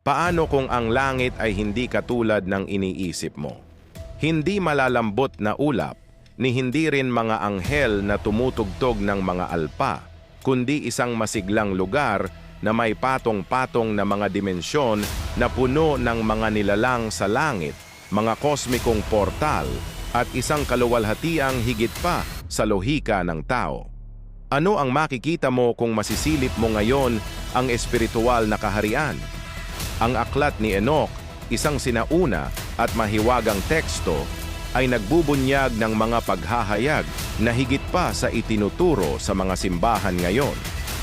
Paano kung ang langit ay hindi katulad ng iniisip mo? Hindi malalambot na ulap, ni hindi rin mga anghel na tumutugtog ng mga alpa, kundi isang masiglang lugar na may patong-patong na mga dimensyon na puno ng mga nilalang sa langit, mga kosmikong portal, at isang kaluwalhatiang higit pa sa lohika ng tao. Ano ang makikita mo kung masisilip mo ngayon ang espiritual na kaharian? Ang aklat ni Enoch, isang sinauna at mahiwagang teksto, ay nagbubunyag ng mga paghahayag na higit pa sa itinuturo sa mga simbahan ngayon.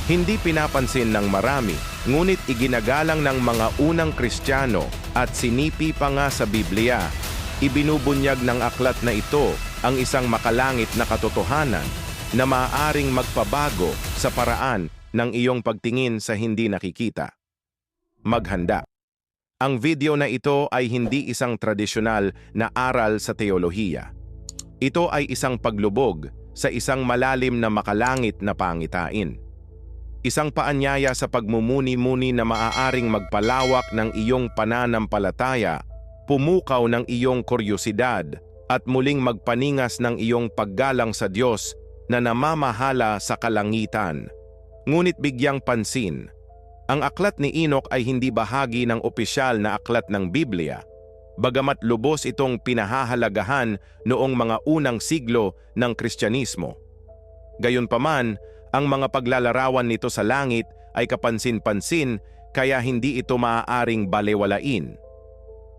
Hindi pinapansin ng marami, ngunit iginagalang ng mga unang Kristiyano at sinipi pa nga sa Biblia. Ibinubunyag ng aklat na ito ang isang makalangit na katotohanan na maaaring magpabago sa paraan ng iyong pagtingin sa hindi nakikita. Maghanda. Ang video na ito ay hindi isang tradisyonal na aral sa teolohiya. Ito ay isang paglubog sa isang malalim na makalangit na pangitain. Isang paanyaya sa pagmumuni-muni na maaaring magpalawak ng iyong pananampalataya, pumukaw ng iyong kuryosidad, at muling magpaningas ng iyong paggalang sa Diyos na namamahala sa kalangitan. Ngunit bigyang pansin, ang aklat ni Enoch ay hindi bahagi ng opisyal na aklat ng Biblia, bagamat lubos itong pinahahalagahan noong mga unang siglo ng Kristyanismo. Gayunpaman, ang mga paglalarawan nito sa langit ay kapansin-pansin kaya hindi ito maaaring balewalain.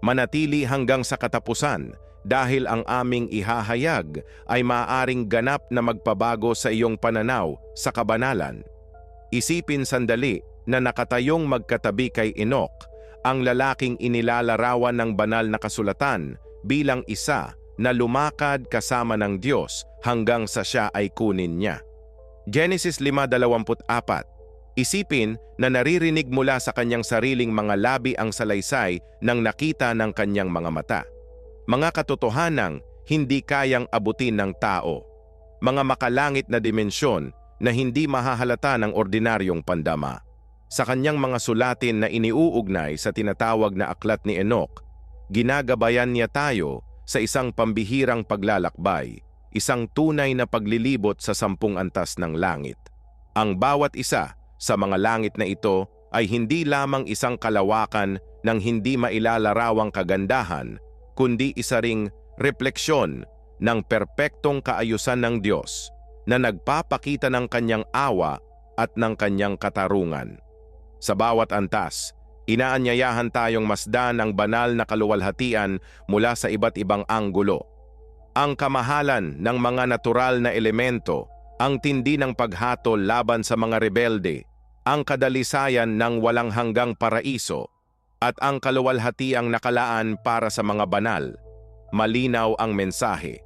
Manatili hanggang sa katapusan dahil ang aming ihahayag ay maaaring ganap na magpabago sa iyong pananaw sa kabanalan. Isipin sandali na nakatayong magkatabi kay Enoch, ang lalaking inilalarawan ng banal na kasulatan bilang isa na lumakad kasama ng Diyos hanggang sa siya ay kunin niya. Genesis 5:24. Isipin na naririnig mula sa kanyang sariling mga labi ang salaysay ng nakita ng kanyang mga mata. Mga katotohanang hindi kayang abutin ng tao. Mga makalangit na dimensyon na hindi mahahalata ng ordinaryong pandama. Sa kanyang mga sulatin na iniuugnay sa tinatawag na aklat ni Enoch, ginagabayan niya tayo sa isang pambihirang paglalakbay, isang tunay na paglilibot sa 10 antas ng langit. Ang bawat isa sa mga langit na ito ay hindi lamang isang kalawakan ng hindi mailalarawang kagandahan, kundi isa ring refleksyon ng perpektong kaayusan ng Diyos na nagpapakita ng kanyang awa at ng kanyang katarungan. Sa bawat antas, inaanyayahan tayong masdan ang banal na kaluwalhatian mula sa iba't ibang anggulo. Ang kamahalan ng mga natural na elemento, ang tindi ng paghatol laban sa mga rebelde, ang kadalisayan ng walang hanggang paraiso, at ang kaluwalhatiang nakalaan para sa mga banal. Malinaw ang mensahe.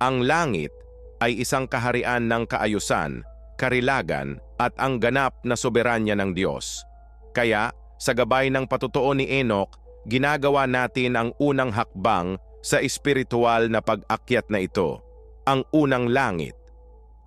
Ang langit ay isang kaharian ng kaayusan, karilagan, at ang ganap na soberanya ng Diyos. Kaya, sa gabay ng patutuo ni Enoch, ginagawa natin ang unang hakbang sa espiritual na pag-akyat na ito, ang unang langit.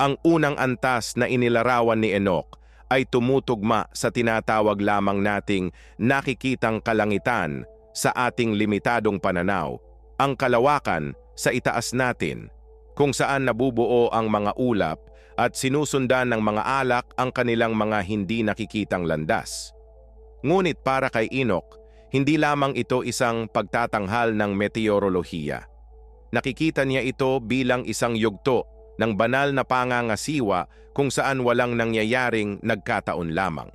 Ang unang antas na inilarawan ni Enoch ay tumutugma sa tinatawag lamang nating nakikitang kalangitan sa ating limitadong pananaw, ang kalawakan sa itaas natin, kung saan nabubuo ang mga ulap at sinusundan ng mga alak ang kanilang mga hindi nakikitang landas. Ngunit para kay Enoch, hindi lamang ito isang pagtatanghal ng meteorolohiya. Nakikita niya ito bilang isang yugto ng banal na pangangasiwa kung saan walang nangyayaring nagkataon lamang.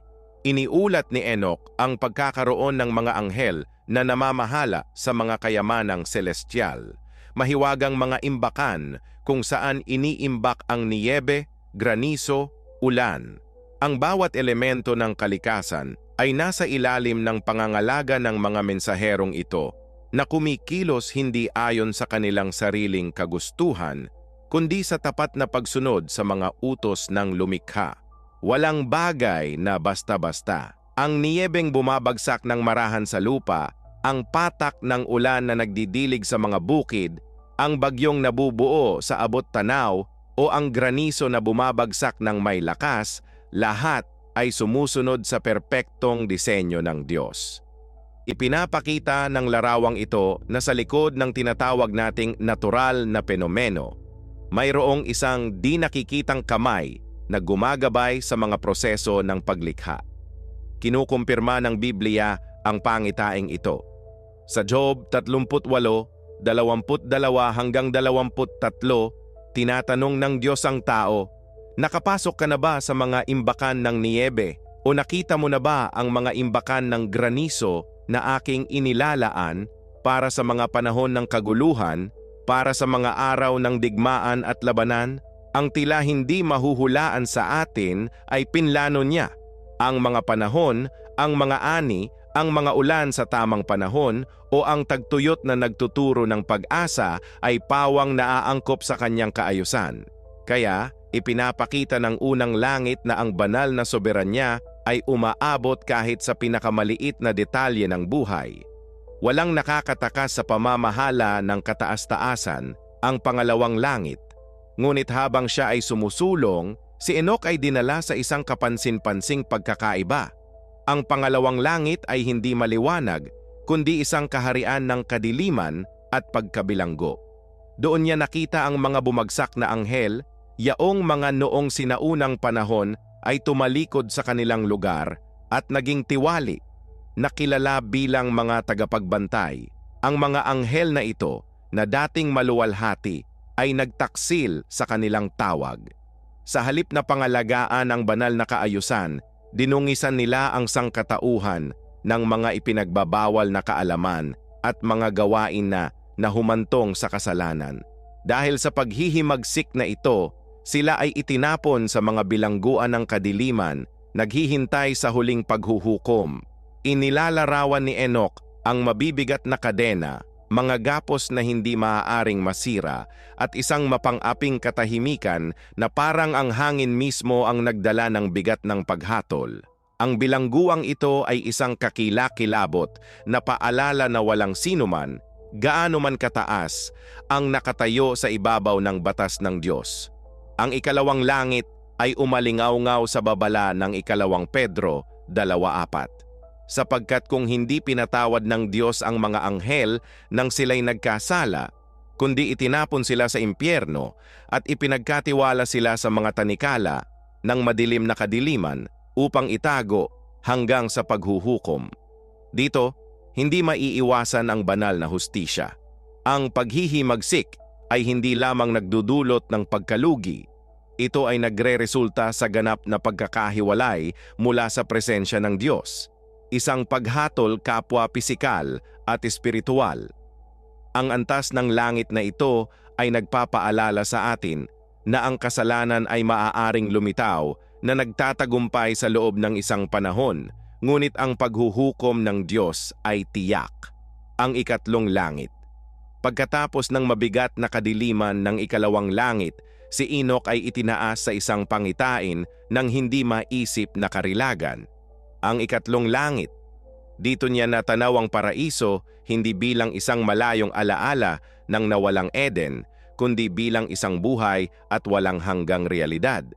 Iniulat ni Enoch ang pagkakaroon ng mga anghel na namamahala sa mga kayamanang celestial, mahiwagang mga imbakan kung saan iniimbak ang niyebe, graniso, ulan. Ang bawat elemento ng kalikasan ay nasa ilalim ng pangangalaga ng mga mensaherong ito na kumikilos hindi ayon sa kanilang sariling kagustuhan, kundi sa tapat na pagsunod sa mga utos ng lumikha. Walang bagay na basta-basta. Ang niyebeng bumabagsak ng marahan sa lupa, ang patak ng ulan na nagdidilig sa mga bukid, ang bagyong nabubuo sa abot tanaw, o ang graniso na bumabagsak ng may lakas, lahat ay sumusunod sa perpektong disenyo ng Diyos. Ipinapakita ng larawang ito na sa likod ng tinatawag nating natural na penomeno, mayroong isang di nakikitang kamay na gumagabay sa mga proseso ng paglikha. Kinukumpirma ng Biblia ang pangitaing ito. Sa Job 38:22 hanggang 23, tinatanong ng Diyos ang tao, "Nakapasok ka na ba sa mga imbakan ng niyebe o nakita mo na ba ang mga imbakan ng graniso na aking inilalaan para sa mga panahon ng kaguluhan, para sa mga araw ng digmaan at labanan? Ang tila hindi mahuhulaan sa atin ay pinlano niya. Ang mga panahon, ang mga ani, ang mga ulan sa tamang panahon o ang tagtuyot na nagtuturo ng pag-asa ay pawang naaangkop sa kanyang kaayusan." Kaya, ipinapakita ng unang langit na ang banal na soberanya ay umaabot kahit sa pinakamaliit na detalye ng buhay. Walang nakakatakas sa pamamahala ng kataas-taasan ang pangalawang langit. Ngunit habang siya ay sumusulong, si Enoch ay dinala sa isang kapansin-pansing pagkakaiba. Ang pangalawang langit ay hindi maliwanag, kundi isang kaharian ng kadiliman at pagkabilanggo. Doon niya nakita ang mga bumagsak na anghel, yaong mga noong sinaunang panahon ay tumalikod sa kanilang lugar at naging tiwali, nakilala bilang mga tagapagbantay. Ang mga anghel na ito, na dating maluwalhati, ay nagtaksil sa kanilang tawag. Sa halip na pangalagaan ang banal na kaayusan, dinungisan nila ang sangkatauhan ng mga ipinagbabawal na kaalaman at mga gawain na humantong sa kasalanan. Dahil sa paghihimagsik na ito, sila ay itinapon sa mga bilangguan ng kadiliman, naghihintay sa huling paghuhukom. Inilalarawan ni Enoch ang mabibigat na kadena, mga gapos na hindi maaaring masira, at isang mapang-aping katahimikan na parang ang hangin mismo ang nagdala ng bigat ng paghatol. Ang bilangguang ito ay isang kakilakilabot na paalala na walang sinuman, gaano man kataas, ang nakatayo sa ibabaw ng batas ng Diyos. Ang ikalawang langit ay umalingaw-ngaw sa babala ng ikalawang Pedro 2:4. Sapagkat kung hindi pinatawad ng Diyos ang mga anghel nang sila'y nagkasala, kundi itinapon sila sa impyerno at ipinagkatiwala sila sa mga tanikala ng madilim na kadiliman upang itago hanggang sa paghuhukom. Dito, hindi maiiwasan ang banal na hustisya. Ang paghihimagsik ay hindi lamang nagdudulot ng pagkalugi. Ito ay nagre-resulta sa ganap na pagkakahiwalay mula sa presensya ng Diyos. Isang paghatol kapwa pisikal at espiritual. Ang antas ng langit na ito ay nagpapaalala sa atin na ang kasalanan ay maaaring lumitaw na nagtatagumpay sa loob ng isang panahon, ngunit ang paghuhukom ng Diyos ay tiyak. Ang ikatlong langit. Pagkatapos ng mabigat na kadiliman ng ikalawang langit, si Enoch ay itinaas sa isang pangitain ng hindi maisip na karilagan. Ang ikatlong langit. Dito niya natanaw ang paraiso hindi bilang isang malayong alaala ng nawalang Eden, kundi bilang isang buhay at walang hanggang realidad.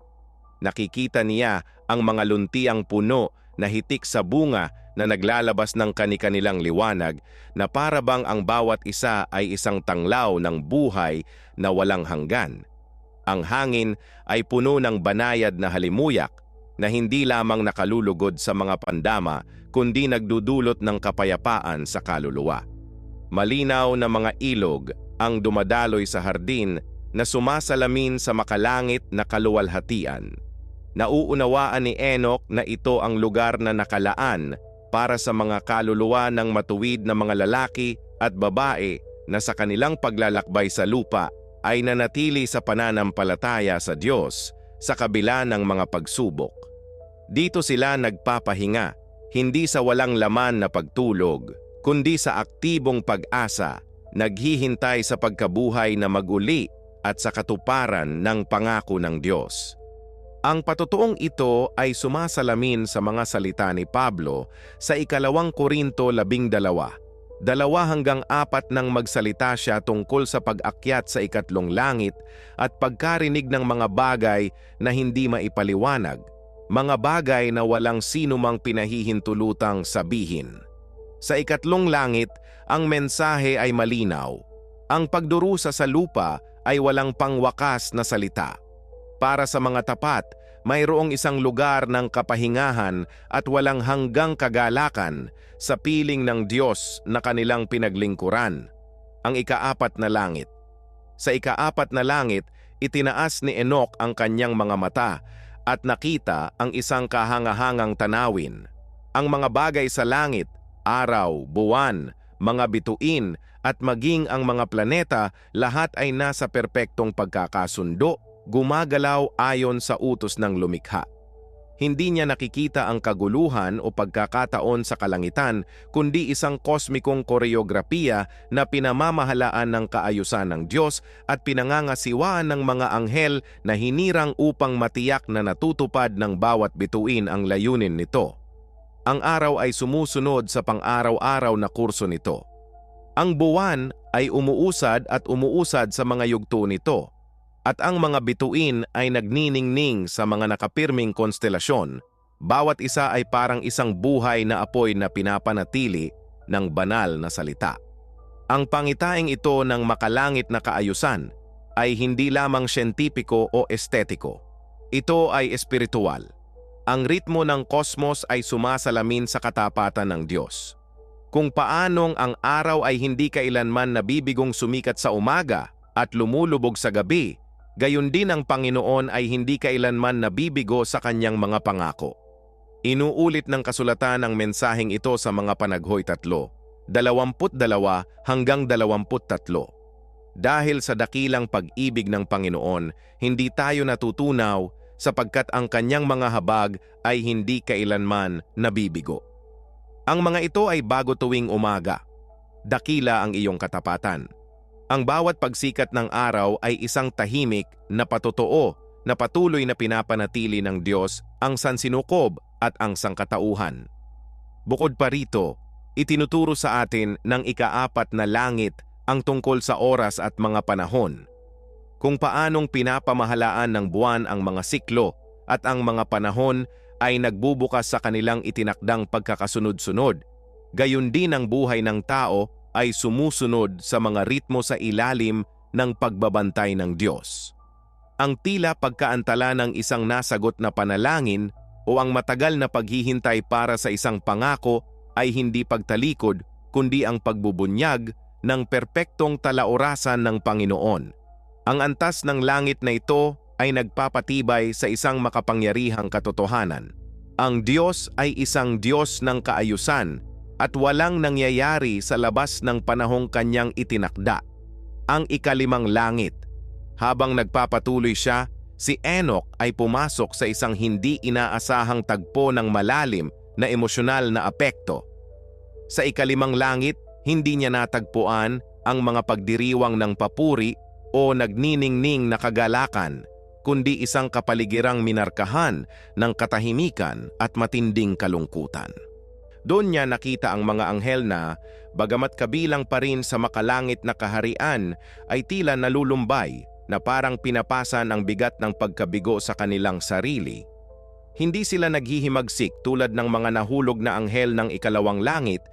Nakikita niya ang mga luntiang puno na hitik sa bunga na naglalabas ng kani-kanilang liwanag na para bang ang bawat isa ay isang tanglaw ng buhay na walang hanggan. Ang hangin ay puno ng banayad na halimuyak na hindi lamang nakalulugod sa mga pandama kundi nagdudulot ng kapayapaan sa kaluluwa. Malinaw na mga ilog ang dumadaloy sa hardin na sumasalamin sa makalangit na kaluwalhatian. Nauunawaan ni Enoch na ito ang lugar na nakalaan para sa mga kaluluwa ng matuwid na mga lalaki at babae na sa kanilang paglalakbay sa lupa ay nanatili sa pananampalataya sa Diyos sa kabila ng mga pagsubok. Dito sila nagpapahinga, hindi sa walang laman na pagtulog, kundi sa aktibong pag-asa, naghihintay sa pagkabuhay na mag-uli at sa katuparan ng pangako ng Diyos. Ang patutuong ito ay sumasalamin sa mga salita ni Pablo sa ikalawang Korinto 12, 2-4 nang magsalita siya tungkol sa pag-akyat sa ikatlong langit at pagkarinig ng mga bagay na hindi maipaliwanag, mga bagay na walang sinumang pinahihintulutang sabihin. Sa ikatlong langit, ang mensahe ay malinaw. Ang pagdurusa sa lupa ay walang pangwakas na salita. Para sa mga tapat, mayroong isang lugar ng kapahingahan at walang hanggang kagalakan sa piling ng Diyos na kanilang pinaglingkuran, ang ikaapat na langit. Sa ikaapat na langit, itinaas ni Enoch ang kanyang mga mata at nakita ang isang kahangahangang tanawin. Ang mga bagay sa langit, araw, buwan, mga bituin at maging ang mga planeta, lahat ay nasa perpektong pagkakasundo, gumagalaw ayon sa utos ng lumikha. Hindi niya nakikita ang kaguluhan o pagkakataon sa kalangitan, kundi isang kosmikong koreografiya na pinamamahalaan ng kaayusan ng Diyos at pinangangasiwaan ng mga anghel na hinirang upang matiyak na natutupad ng bawat bituin ang layunin nito. Ang araw ay sumusunod sa pang-araw-araw na kurso nito. Ang buwan ay umuusad at umuusad sa mga yugto nito. At ang mga bituin ay nagniningning sa mga nakapirming konstelasyon, bawat isa ay parang isang buhay na apoy na pinapanatili ng banal na salita. Ang pangitaing ito ng makalangit na kaayusan ay hindi lamang siyentipiko o estetiko. Ito ay espiritual. Ang ritmo ng kosmos ay sumasalamin sa katapatan ng Diyos. Kung paanong ang araw ay hindi kailanman nabibigong sumikat sa umaga at lumulubog sa gabi, gayon din ang Panginoon ay hindi kailanman nabibigo sa kanyang mga pangako. Inuulit ng kasulatan ang mensaheng ito sa mga panaghoy 3, 22 hanggang 23. Dahil sa dakilang pag-ibig ng Panginoon, hindi tayo natutunaw sapagkat ang kanyang mga habag ay hindi kailanman nabibigo. Ang mga ito ay bago tuwing umaga. Dakila ang iyong katapatan. Ang bawat pagsikat ng araw ay isang tahimik na patotoo na patuloy na pinapanatili ng Diyos ang sansinukob at ang sangkatauhan. Bukod pa rito, itinuturo sa atin ng ikaapat na langit ang tungkol sa oras at mga panahon. Kung paanong pinapamahalaan ng buwan ang mga siklo at ang mga panahon ay nagbubukas sa kanilang itinakdang pagkakasunod-sunod, gayon din ang buhay ng tao ay sumusunod sa mga ritmo sa ilalim ng pagbabantay ng Diyos. Ang tila pagkaantala ng isang nasagot na panalangin o ang matagal na paghihintay para sa isang pangako ay hindi pagtalikod kundi ang pagbubunyag ng perpektong talaorasan ng Panginoon. Ang antas ng langit na ito ay nagpapatibay sa isang makapangyarihang katotohanan. Ang Diyos ay isang Diyos ng kaayusan at walang nangyayari sa labas ng panahong kanyang itinakda. Ang ikalimang langit. Habang nagpapatuloy siya, si Enoch ay pumasok sa isang hindi inaasahang tagpo ng malalim na emosyonal na apekto. Sa ikalimang langit, hindi niya natagpuan ang mga pagdiriwang ng papuri o nagniningning na kagalakan, kundi isang kapaligirang minarkahan ng katahimikan at matinding kalungkutan. Doon niya nakita ang mga anghel na, bagamat kabilang pa rin sa makalangit na kaharian, ay tila nalulumbay na parang pinapasan ang bigat ng pagkabigo sa kanilang sarili. Hindi sila naghihimagsik tulad ng mga nahulog na anghel ng ikalawang langit,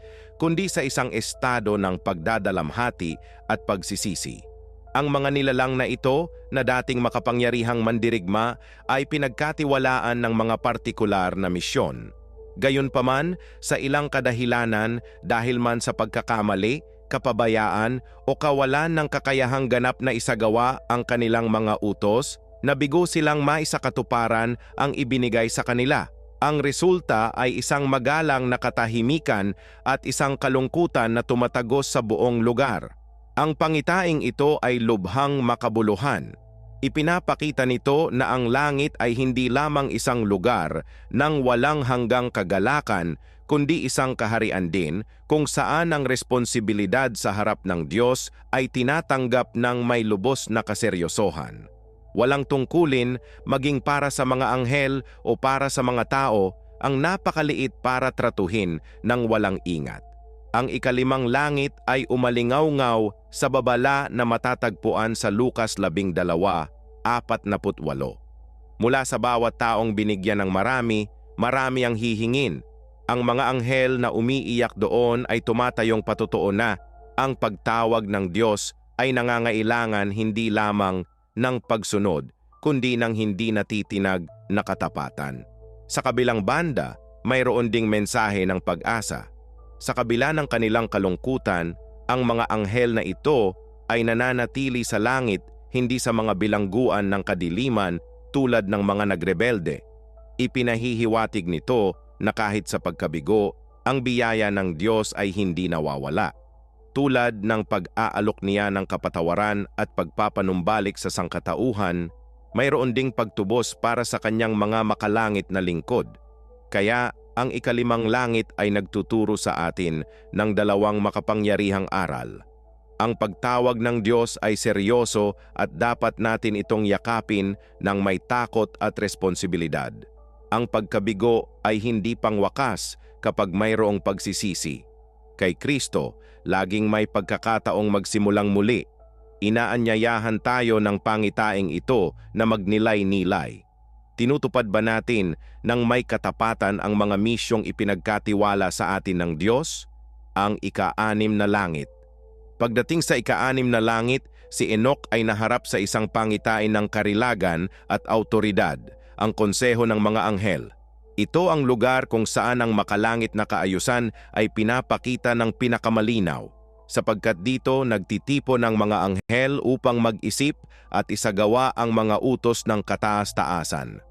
kundi sa isang estado ng pagdadalamhati at pagsisisi. Ang mga nilalang na ito, na dating makapangyarihang mandirigma, ay pinagkatiwalaan ng mga partikular na misyon. Gayunpaman, sa ilang kadahilanan dahil man sa pagkakamali, kapabayaan o kawalan ng kakayahang ganap na isagawa ang kanilang mga utos, nabigo silang maisakatuparan ang ibinigay sa kanila. Ang resulta ay isang magalang na katahimikan at isang kalungkutan na tumatagos sa buong lugar. Ang pangitaing ito ay lubhang makabuluhan. Ipinapakita nito na ang langit ay hindi lamang isang lugar ng walang hanggang kagalakan, kundi isang kaharian din kung saan ang responsibilidad sa harap ng Diyos ay tinatanggap ng may lubos na kaseryosohan. Walang tungkulin maging para sa mga anghel o para sa mga tao, ang napakaliit para tratuhin ng walang ingat. Ang ikalimang langit ay umalingaw-ngaw sa babala na matatagpuan sa Lucas 12:48. Mula sa bawat taong binigyan ng marami, marami ang hihingin. Ang mga anghel na umiiyak doon ay tumatayong patotoo na ang pagtawag ng Diyos ay nangangailangan hindi lamang ng pagsunod, kundi ng hindi natitinag na katapatan. Sa kabilang banda, mayroon ding mensahe ng pag-asa. Sa kabila ng kanilang kalungkutan, ang mga anghel na ito ay nananatili sa langit, hindi sa mga bilangguan ng kadiliman tulad ng mga nagrebelde. Ipinahihiwatig nito na kahit sa pagkabigo, ang biyaya ng Diyos ay hindi nawawala. Tulad ng pag-aalok niya ng kapatawaran at pagpapanumbalik sa sangkatauhan, mayroon ding pagtubos para sa kanyang mga makalangit na lingkod. Kaya ang ikalimang langit ay nagtuturo sa atin ng dalawang makapangyarihang aral. Ang pagtawag ng Diyos ay seryoso at dapat natin itong yakapin ng may takot at responsibilidad. Ang pagkabigo ay hindi pangwakas kapag mayroong pagsisisi. Kay Kristo, laging may pagkakataong magsimulang muli. Inaanyayahan tayo ng pangitaing ito na magnilay-nilay. Tinutupad ba natin ng may katapatan ang mga misyong ipinagkatiwala sa atin ng Diyos? Ang ika-6 na langit. Pagdating sa ika-6 na langit, si Enoch ay naharap sa isang pangitain ng karilagan at autoridad, ang konseho ng mga anghel. Ito ang lugar kung saan ang makalangit na kaayusan ay pinapakita ng pinakamalinaw, sapagkat dito nagtitipon ng mga anghel upang mag-isip at isagawa ang mga utos ng kataas-taasan.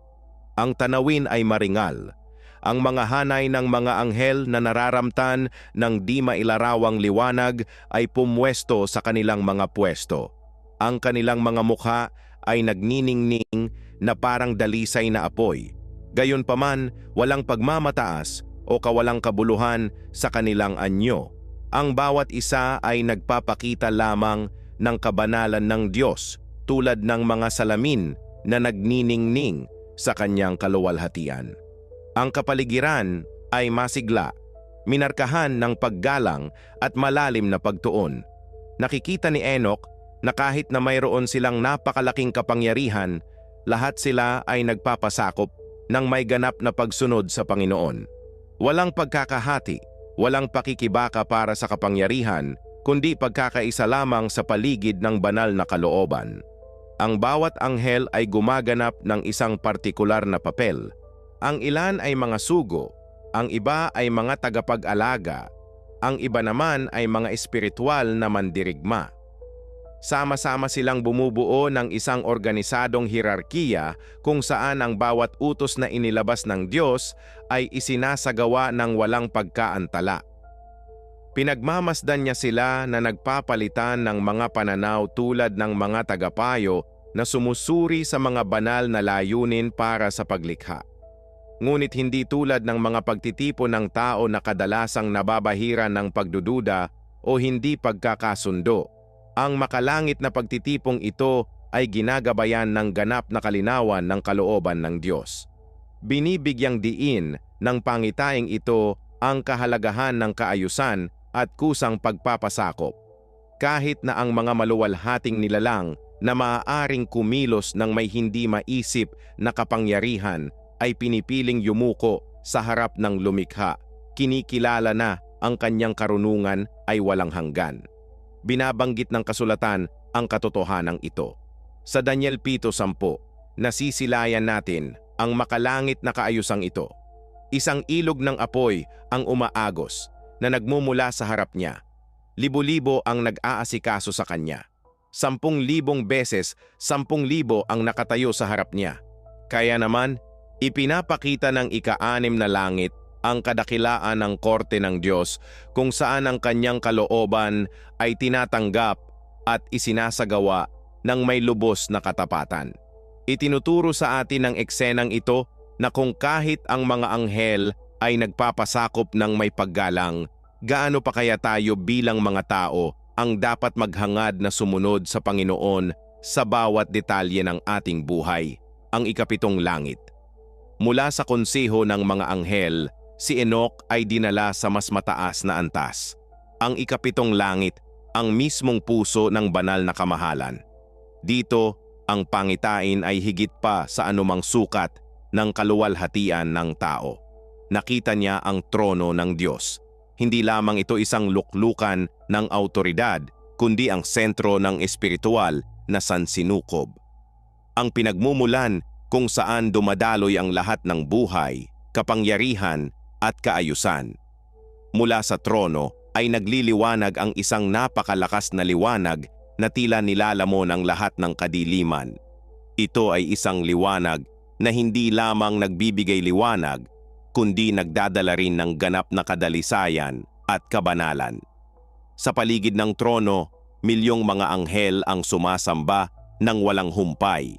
Ang tanawin ay maringal. Ang mga hanay ng mga anghel na nararamtan ng di mailarawang liwanag ay pumwesto sa kanilang mga pwesto. Ang kanilang mga mukha ay nagniningning na parang dalisay na apoy. Gayunpaman, walang pagmamataas o kawalang kabuluhan sa kanilang anyo. Ang bawat isa ay nagpapakita lamang ng kabanalan ng Diyos, tulad ng mga salamin na nagniningning sa kanyang kaluwalhatian. Ang kapaligiran ay masigla, minarkahan ng paggalang at malalim na pagtuon. Nakikita ni Enoch na kahit na mayroon silang napakalaking kapangyarihan, lahat sila ay nagpapasakop ng may ganap na pagsunod sa Panginoon. Walang pagkakahati, walang pakikibaka para sa kapangyarihan, kundi pagkakaisa lamang sa paligid ng banal na kalooban. Ang bawat anghel ay gumaganap ng isang partikular na papel. Ang ilan ay mga sugo, ang iba ay mga tagapag-alaga, ang iba naman ay mga espiritual na mandirigma. Sama-sama silang bumubuo ng isang organisadong hierarkiya kung saan ang bawat utos na inilabas ng Diyos ay isinasagawa ng walang pagkaantala. Pinagmamasdan niya sila na nagpapalitan ng mga pananaw tulad ng mga tagapayo na sumusuri sa mga banal na layunin para sa paglikha. Ngunit hindi tulad ng mga pagtitipon ng tao na kadalasang nababahiran ng pagdududa o hindi pagkakasundo. Ang makalangit na pagtitipong ito ay ginagabayan ng ganap na kalinawan ng kalooban ng Diyos. Binibigyang diin ng pangitaing ito ang kahalagahan ng kaayusan at kusang pagpapasakop. Kahit na ang mga maluwalhating nilalang na maaaring kumilos ng may hindi maisip na kapangyarihan ay pinipiling yumuko sa harap ng lumikha, kinikilala na ang kanyang karunungan ay walang hanggan. Binabanggit ng kasulatan ang katotohanan ito. Sa Daniel 7:10, nasisilayan natin ang makalangit na kaayusang ito. Isang ilog ng apoy ang umaagos na nagmumula sa harap niya. Libo-libo ang nag-aasikaso sa kanya. 10,000 beses 10,000 ang nakatayo sa harap niya. Kaya naman, ipinapakita ng ika-6 na langit ang kadakilaan ng korte ng Diyos kung saan ang kanyang kalooban ay tinatanggap at isinasagawa ng may lubos na katapatan. Itinuturo sa atin ng eksenang ito na kung kahit ang mga anghel ay nagpapasakop ng may paggalang, gaano pa kaya tayo bilang mga tao ang dapat maghangad na sumunod sa Panginoon sa bawat detalye ng ating buhay. Ang ika-7 langit. Mula sa konseho ng mga anghel, si Enoch ay dinala sa mas mataas na antas. Ang ika-7 langit, ang mismong puso ng banal na kamahalan. Dito, ang pangitain ay higit pa sa anumang sukat ng kaluwalhatian ng tao. nakita niya ang trono ng Diyos. Hindi lamang ito isang luklukan ng autoridad, kundi ang sentro ng espiritual na sansinukob. Ang pinagmumulan kung saan dumadaloy ang lahat ng buhay, kapangyarihan at kaayusan. Mula sa trono ay nagliliwanag ang isang napakalakas na liwanag na tila nilalamon ang lahat ng kadiliman. Ito ay isang liwanag na hindi lamang nagbibigay liwanag, kundi nagdadala rin ng ganap na kadalisayan at kabanalan. Sa paligid ng trono, milyong mga anghel ang sumasamba ng walang humpay.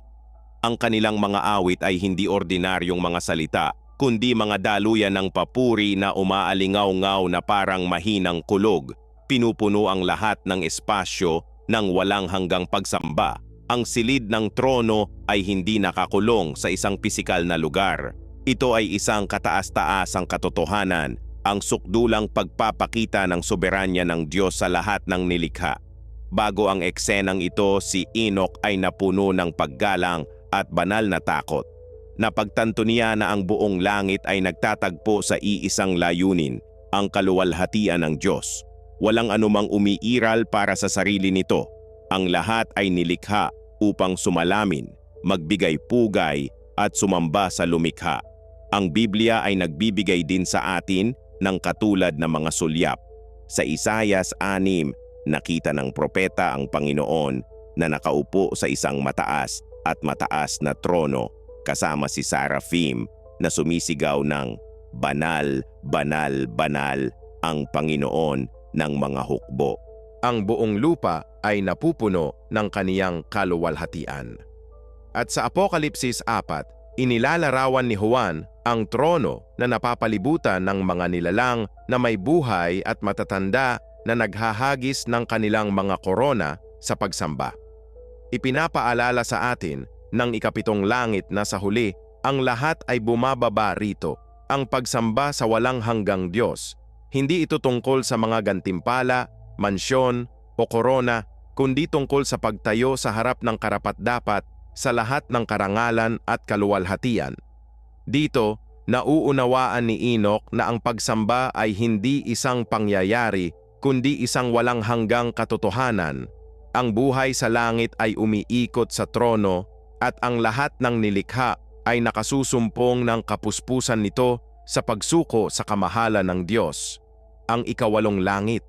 Ang kanilang mga awit ay hindi ordinaryong mga salita, kundi mga daluyan ng papuri na umaalingaw-ngaw na parang mahinang kulog. Pinupuno ang lahat ng espasyo ng walang hanggang pagsamba. Ang silid ng trono ay hindi nakakulong sa isang pisikal na lugar. Ito ay isang kataas-taasang katotohanan, ang sukdulang pagpapakita ng soberanya ng Diyos sa lahat ng nilikha. Bago ang eksenang ito, si Enoch ay napuno ng paggalang at banal na takot. Napagtanto niya na ang buong langit ay nagtatagpo sa iisang layunin, ang kaluwalhatian ng Diyos. Walang anumang umiiral para sa sarili nito. Ang lahat ay nilikha upang sumalamin, magbigay pugay at sumamba sa lumikha. Ang Biblia ay nagbibigay din sa atin ng katulad na mga sulyap. Sa Isaias 6, nakita ng propeta ang Panginoon na nakaupo sa isang mataas at mataas na trono, kasama si Seraphim na sumisigaw ng banal, banal, banal ang Panginoon ng mga hukbo. Ang buong lupa ay napupuno ng kaniyang kaluwalhatian. At sa Apokalipsis 4, inilalarawan ni Juan ang trono na napapalibutan ng mga nilalang na may buhay at matatanda na naghahagis ng kanilang mga korona sa pagsamba. Ipinapaalala sa atin ng ikapitong langit na sa huli, ang lahat ay bumababa rito, ang pagsamba sa walang hanggang Diyos. Hindi ito tungkol sa mga gantimpala, mansyon o korona, kundi tungkol sa pagtayo sa harap ng karapat-dapat sa lahat ng karangalan at kaluwalhatian. Dito, nauunawaan ni Enoch na ang pagsamba ay hindi isang pangyayari, kundi isang walang hanggang katotohanan. Ang buhay sa langit ay umiikot sa trono at ang lahat ng nilikha ay nakasusumpong ng kapuspusan nito sa pagsuko sa kamahalan ng Diyos. Ang ikawalong langit.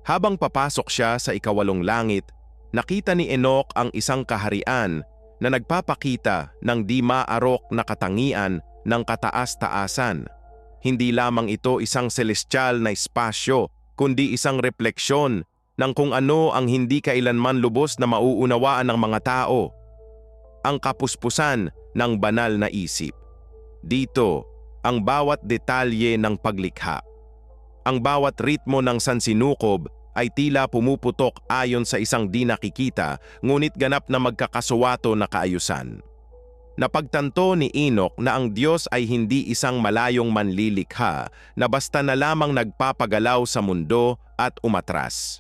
Habang papasok siya sa ikawalong langit, nakita ni Enoch ang isang kaharian na nagpapakita ng di maarok na katangian ng kataas-taasan. Hindi lamang ito isang celestial na espasyo, kundi isang refleksyon ng kung ano ang hindi kailanman lubos na mauunawaan ng mga tao. Ang kapuspusan ng banal na isip. Dito, ang bawat detalye ng paglikha. Ang bawat ritmo ng sansinukob ay tila pumuputok ayon sa isang di nakikita ngunit ganap na magkakasuwato na kaayusan. Napagtanto ni Enoch na ang Diyos ay hindi isang malayong manlilikha na basta na lamang nagpapagalaw sa mundo at umatras.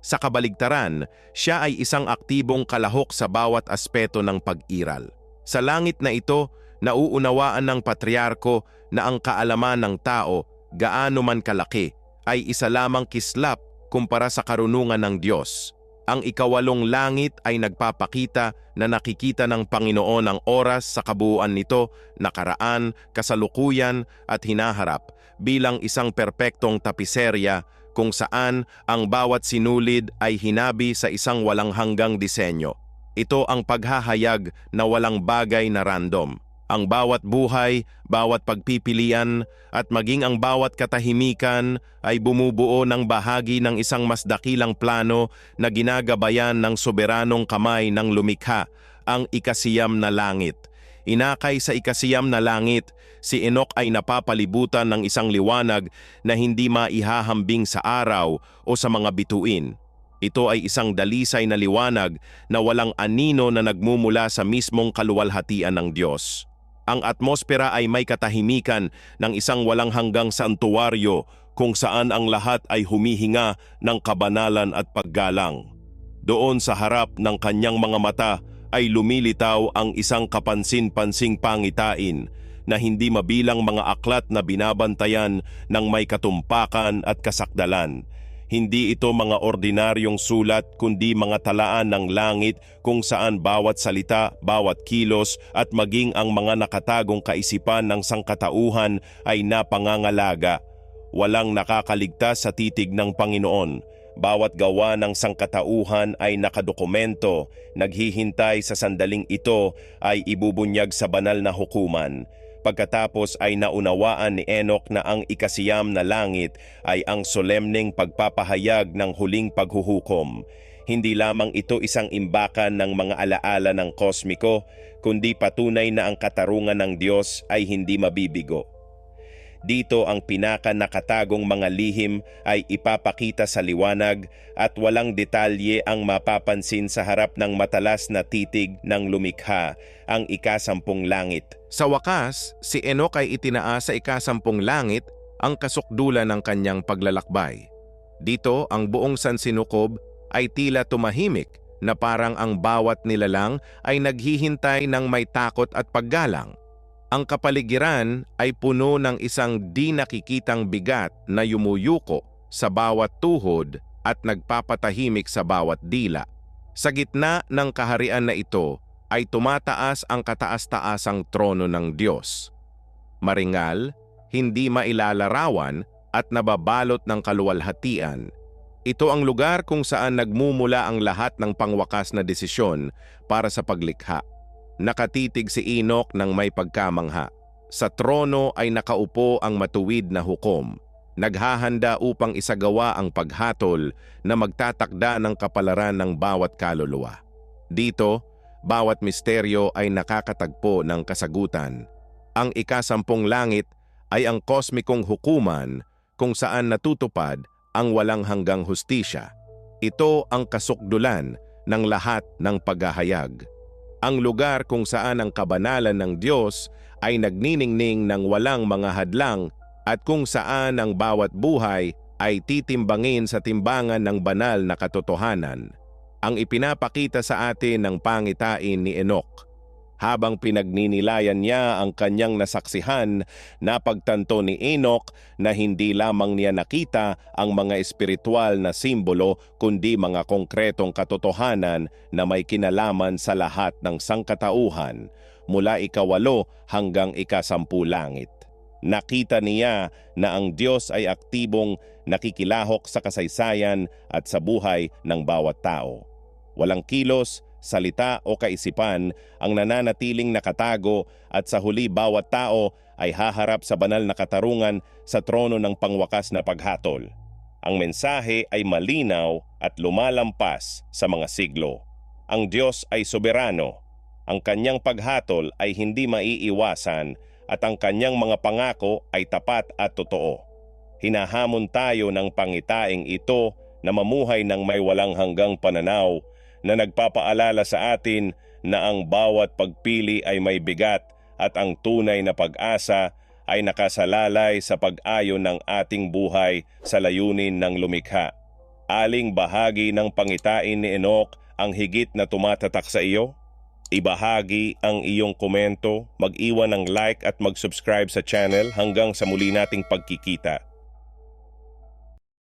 Sa kabaligtaran, siya ay isang aktibong kalahok sa bawat aspeto ng pag-iral. Sa langit na ito, nauunawaan ng patriarko na ang kaalaman ng tao, gaano man kalaki, ay isa lamang kislap kumpara sa karunungan ng Diyos. Ang ikawalong langit ay nagpapakita na nakikita ng Panginoon ang oras sa kabuuan nito, nakaraan, kasalukuyan at hinaharap bilang isang perpektong tapiserya kung saan ang bawat sinulid ay hinabi sa isang walang hanggang disenyo. Ito ang paghahayag na walang bagay na random. Ang bawat buhay, bawat pagpipilian, at maging ang bawat katahimikan ay bumubuo ng bahagi ng isang mas dakilang plano na ginagabayan ng soberanong kamay ng lumikha, ang ikasiyam na langit. Inakay sa ikasiyam na langit, si Enoch ay napapalibutan ng isang liwanag na hindi maihahambing sa araw o sa mga bituin. Ito ay isang dalisay na liwanag na walang anino na nagmumula sa mismong kaluwalhatian ng Diyos. Ang atmosfera ay may katahimikan ng isang walang hanggang santuwaryo kung saan ang lahat ay humihinga ng kabanalan at paggalang. Doon sa harap ng kanyang mga mata ay lumilitaw ang isang kapansin-pansing pangitain na hindi mabilang mga aklat na binabantayan ng may katumpakan at kasakdalan. Hindi ito mga ordinaryong sulat kundi mga talaan ng langit kung saan bawat salita, bawat kilos at maging ang mga nakatagong kaisipan ng sangkatauhan ay napangangalaga. Walang nakakaligtas sa titig ng Panginoon. Bawat gawa ng sangkatauhan ay nakadokumento, naghihintay sa sandaling ito ay ibubunyag sa banal na hukuman. Pagkatapos ay naunawaan ni Enoch na ang ikasiyam na langit ay ang solemneng pagpapahayag ng huling paghuhukom. Hindi lamang ito isang imbakan ng mga alaala ng kosmiko, kundi patunay na ang katarungan ng Diyos ay hindi mabibigo. Dito ang pinaka-nakatagong mga lihim ay ipapakita sa liwanag at walang detalye ang mapapansin sa harap ng matalas na titig ng lumikha, ang ikasampung langit. Sa wakas, si Enoch ay itinaas sa ikasampung langit, ang kasukdulan ng kanyang paglalakbay. Dito ang buong sansinukob ay tila tumahimik na parang ang bawat nilalang ay naghihintay ng may takot at paggalang. Ang kapaligiran ay puno ng isang di nakikitang bigat na yumuyuko sa bawat tuhod at nagpapatahimik sa bawat dila. Sa gitna ng kaharian na ito ay tumataas ang kataas-taasang trono ng Diyos. Maringal, hindi mailalarawan at nababalot ng kaluwalhatian. Ito ang lugar kung saan nagmumula ang lahat ng pangwakas na desisyon para sa paglikha. Nakatitig si Enoch ng may pagkamangha. Sa trono ay nakaupo ang matuwid na hukom. Naghahanda upang isagawa ang paghatol na magtatakda ng kapalaran ng bawat kaluluwa. Dito, bawat misteryo ay nakakatagpo ng kasagutan. Ang ikasampung langit ay ang kosmikong hukuman kung saan natutupad ang walang hanggang hustisya. Ito ang kasukdulan ng lahat ng paghahayag. Ang lugar kung saan ang kabanalan ng Diyos ay nagniningning ng walang mga hadlang at kung saan ang bawat buhay ay titimbangin sa timbangan ng banal na katotohanan. Ang ipinapakita sa atin ng pangitain ni Enoch. Habang pinagninilayan niya ang kanyang nasaksihan, napagtanto ni Enoch na hindi lamang niya nakita ang mga espiritual na simbolo kundi mga konkretong katotohanan na may kinalaman sa lahat ng sangkatauhan mula ika-8 hanggang ika-10 langit. Nakita niya na ang Diyos ay aktibong nakikilahok sa kasaysayan at sa buhay ng bawat tao. Walang kilos, salita o kaisipan ang nananatiling nakatago at sa huli bawat tao ay haharap sa banal na katarungan sa trono ng pangwakas na paghatol. Ang mensahe ay malinaw at lumalampas sa mga siglo. Ang Diyos ay soberano. Ang kanyang paghatol ay hindi maiiwasan at ang kanyang mga pangako ay tapat at totoo. Hinahamon tayo ng pangitaing ito na mamuhay ng may walang hanggang pananaw na nagpapaalala sa atin na ang bawat pagpili ay may bigat at ang tunay na pag-asa ay nakasalalay sa pag-ayon ng ating buhay sa layunin ng lumikha. Aling bahagi ng pangitain ni Enoch ang higit na tumatatak sa iyo? Ibahagi ang iyong komento, mag-iwan ng like at mag-subscribe sa channel hanggang sa muli nating pagkikita.